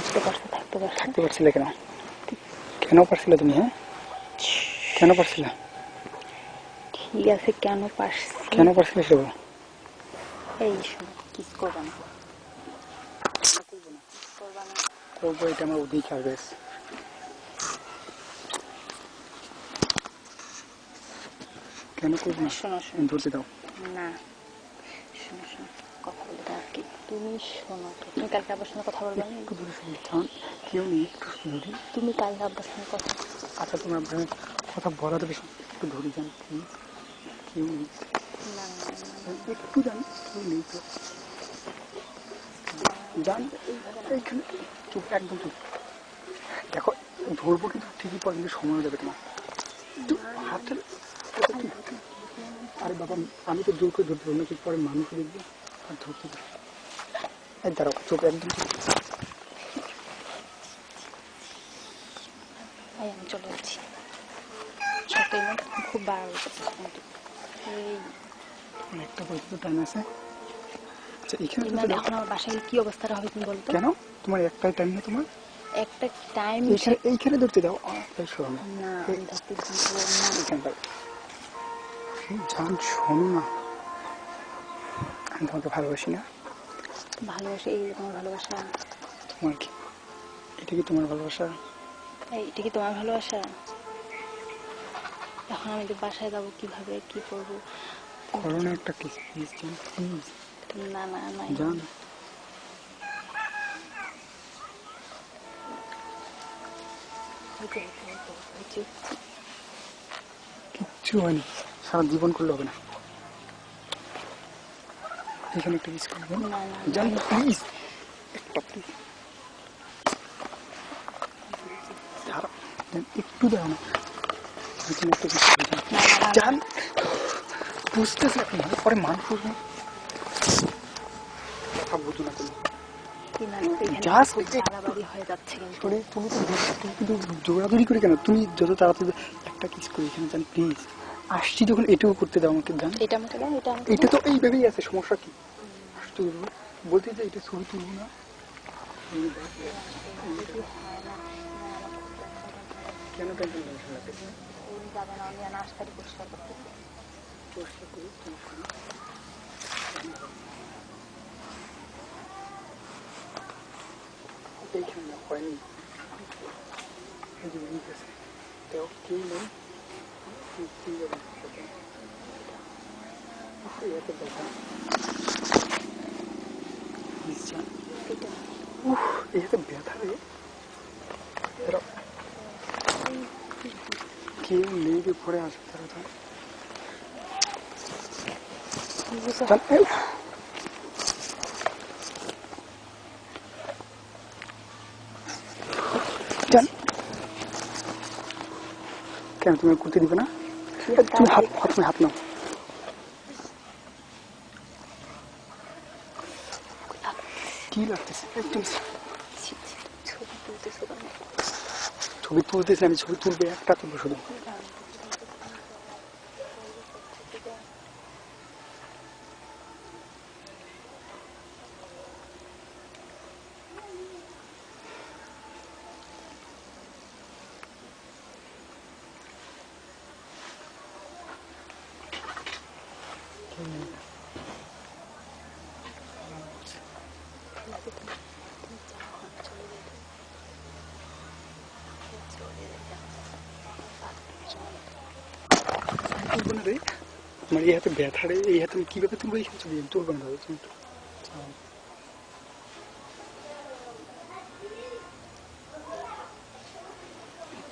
থাকতে পারছে থাকতে পারছিলে কেন? কেন পারছিলে তুমি? হ্যাঁ, কেন পারছিলে? ঠিক আছে, কেন পারছিলে সেগুলো? এই শোনো, কিস করবা না, করবো, এটা আমার অধিকার। বেশ, কেন করবো না? শোনো ধরতে দাও না, শোনো কথা বলে দাও কি। তুমি শোনো তো, তুমি কালকে আব্বার সঙ্গে কথা বলবে না? একটু ধরে শুনতে চান? কেউ নেই, একটু ধরি। তুমি কালকে আব্বার সঙ্গে কথা, আচ্ছা তুমি আপনার কথা বলা তো বেশি, একটু ধরে যান প্লিজ। কেউ নেই, না একটু যান, কেউ নেই তো যান। এইখানে চুপ, একদম চুপ। দেখো ধরবো কিন্তু ঠিকই, পর কিন্তু সময় যাবে তোমার হাতের। আরে বাবা, আমি তো জোর করে ধরতে পারবো না, চুপ, পরে মানুষ দেখবে আর ধরতে পারবো। এই দাঁড়াও, চুপ, একদম চুপ। আমি চলে যাচ্ছি। সত্যি না, খুব বার হয়েছে এই একটা পর্যন্ত টাইম আছে। আচ্ছা এখানে এখন আমার বাসায় কি অবস্থাটা হবে তুমি বলো তো? কেন তোমার একটাই টাইম না? তোমার একটা টাইম এইখানে ধরতে দাও। না, এইখানটা জান, শোনো না, আমি তোমাকে ভালোবাসি না। ভালোবাসা? এই তোমার ভালোবাসা? তোমার কি এটা কি তোমার ভালোবাসা? এটা কি তোমার ভালোবাসা? এখন আমি তো বাসায় যাবো কিভাবে, কি করবো? করো না একটা কিস প্লিজ, জান প্লিজ। না জান কিচ্ছু হয়নি, সারা জীবন করলে হবে না। এখানে একটা কিস করবো, জান প্লিজ, একটা প্লিজ। একটু দাও না, এখানে একটা কিস করবো জান। বুঝতেছে পরে মান করবো, কথা বুঝো না তুমি। তুমি কিন্তু জোরাজোরি করে কেন? তুমি যত তাড়াতাড়ি একটা কিস করি এখানে, জান প্লিজ। আসছি যখন এটাও করতে দাও আমাকে, জান। এটা তো এইভাবেই আছে, সমস্যা কি? আসতে বলতে যে এটা ছবি তুলবো না, কেন টেনশন লাগতেছে? পরিষ্কার করি, এইখানে না হয়নি, এই যে ঠিক আছে, তাও কেউ নেই। এত ব্যথা, এত ব্যথা রে, কেউ নেই যে ঘরে আসবে তারা তো। কেন তুমি করতে দিবে না? তুমি হাত নাও। কি লাগতেছে? ছবি তুলতেছি আমি, ছবি তুলবে, একটা তুলবো শুধু। তুলবো না রে, আমার এই হাতে ব্যথা রে, এই হাতে আমি কিভাবে তুলবো? এই ছবি তুলবো না দাদা, তুমি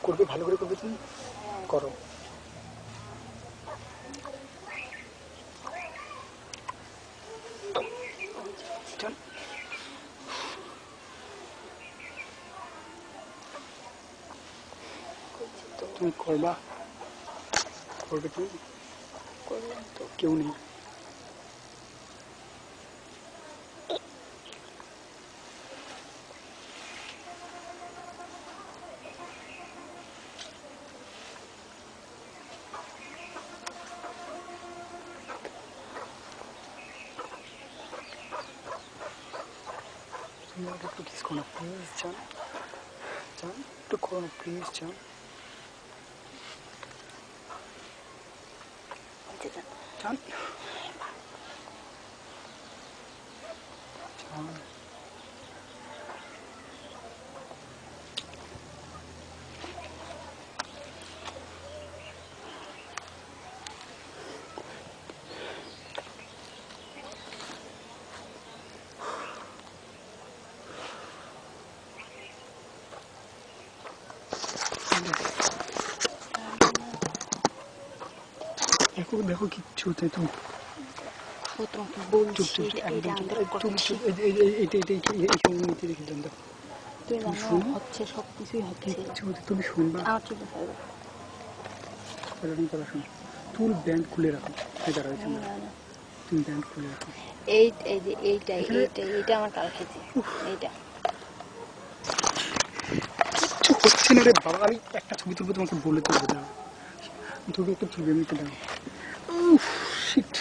করবে, ভালো করে করবে, তুমি করো। তুমি করবা, করবে তুমি, কেউ নেই। তুমি আমাকে একটু কিস করো না প্লিজ জান, জান একটু করো না প্লিজ জান। জান জান দেখো দেখো কিচ্ছু হচ্ছে তুমি ও তোমাকে বলছি চুপ চুপ এটা একদম আমাদের চুপ তুমি করছি। চুপ এইটা এইখানে নিচে রেখে দেন দেখো তুই জানো শোনো। হচ্ছে সব কিছুই হচ্ছে। কিচ্ছু হচ্ছে তুমি শুনবা আমার ঠিক আছে এরকম কথা শোনো তুমি ব্যান্ড খুলে রাখো এই দাঁড়া হয়েছে না, না। তুমি ব্যান্ড খুলে রাখো এই এই যে এইটাই এখানে- এইটাই এইটা আমার কাল খেয়েছে এইটা কিচ্ছু হচ্ছে না রে বাবা আমি একটা ছবি তুলবো তোমাকে বলে তুলবো দাও তুমি একটা ছবি এমনিতে দাও শিট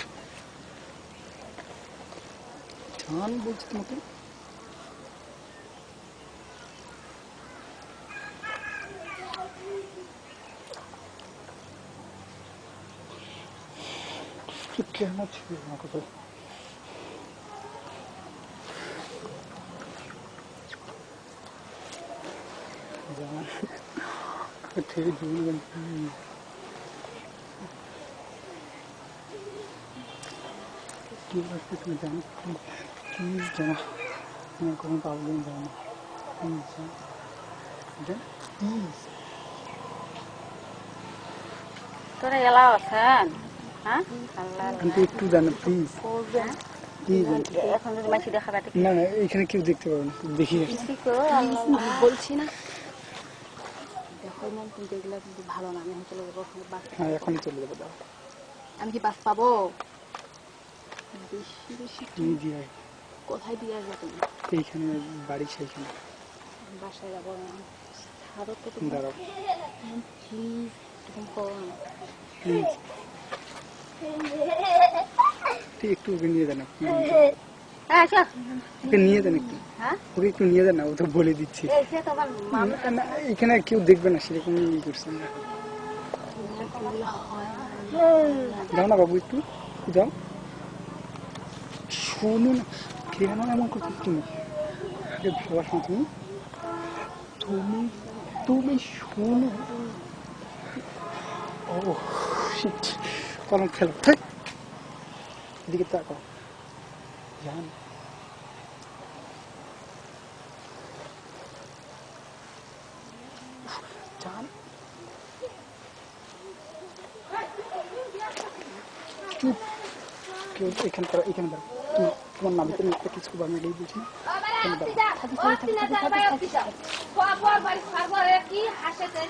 জান বলছি তোমাকে কেন ছবি আমাকে বল জান থেকে জীবন কি করতে তুমি জানো প্লিজ জানা আমার কোনো প্রবলেম যায় না প্লিজ জান প্লিজ তোরা এলাও আছেন হ্যাঁ আল্লাহ কিন্তু একটু জানো প্লিজ করবেন প্লিজ এখন যদি মাছি দেখাবে না না এখানে কেউ দেখতে পাবে না দেখি কি করো আল্লাহ বলছি না দেখো ম্যাম কিন্তু এগুলো কিন্তু ভালো না আমি এখন চলে যাবো ওখানে বাস হ্যাঁ এখনই চলে যাবো দাও আমি কি বাস পাবো বেশি বেশি তুমি দিয়ে কোথায় দিয়ে আসবে তুমি এইখানে বাড়ি সেইখানে বাসায় যাবো না ছাড়ো তো তুমি দাঁড়াও প্লিজ তুমি করো না প্লিজ তুই একটু ওকে নিয়ে দেন আচ্ছা ওকে নিয়ে দেন একটু হ্যাঁ ওকে একটু নিয়ে দেন না ও তো বলে দিচ্ছি এই তো আমার মামা না, না, এখানে কেউ দেখবে না সেরকম ই করছে না যাও না বাবু একটু যাও শোনো না কেন এমন করছো তুমি আরে ভালোবাসো না তুমি তুমি তুমি শোনো ও শিট কলম খেলো ঠিক এদিকে তাকাও জান জান চুপ কেউ এখানে দাঁড়াও এখানে দাঁড়াও তুমি তোমার নাবিতে একটা কিছু আমি এটাই বলছি না এখানে দাঁড়াও কি হাসেতে